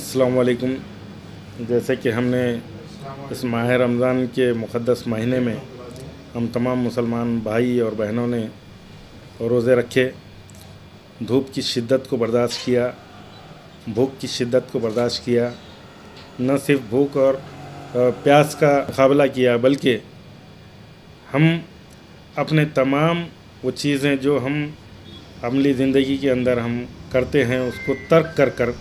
अस्सलाम वालेकुम। जैसे कि हमने इस माह रमज़ान के मुक़द्दस महीने में हम तमाम मुसलमान भाई और बहनों ने रोज़े रखे, धूप की शिद्दत को बर्दाश्त किया, भूख की शिद्दत को बर्दाश्त किया। न सिर्फ भूख और प्यास का मुकाबला किया, बल्कि हम अपने तमाम वो चीज़ें जो हम अमली ज़िंदगी के अंदर हम करते हैं उसको तर्क कर कर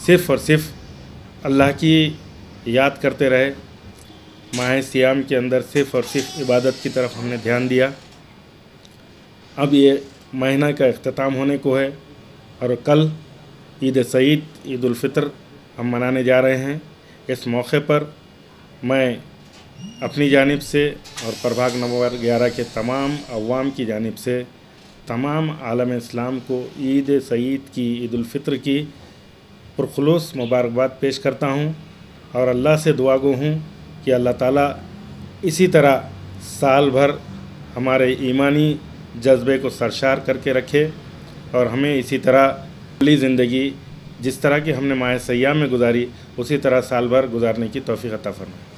सिर्फ़ और सिर्फ अल्लाह की याद करते रहे। माह सियाम के अंदर सिर्फ़ और सिर्फ इबादत की तरफ हमने ध्यान दिया। अब ये महीना का इख्तिताम होने को है और कल ईद सईद, ईद उल फ़ितर हम मनाने जा रहे हैं। इस मौके पर मैं अपनी जानिब से और प्रभाग नंबर 11 के तमाम अवाम की जानिब से तमाम आलम इस्लाम को ईद सईद की, ईद उल फ़ितर की पुरखुलूस मुबारकबाद पेश करता हूँ और अल्लाह से दुआ गो हूँ कि अल्लाह ताला इसी तरह साल भर हमारे ईमानी जज्बे को सरशार करके रखे और हमें इसी तरह अगली ज़िंदगी जिस तरह की हमने माह सियाम में गुजारी उसी तरह साल भर गुजारने की तौफ़ीक़ अता फ़रमाए।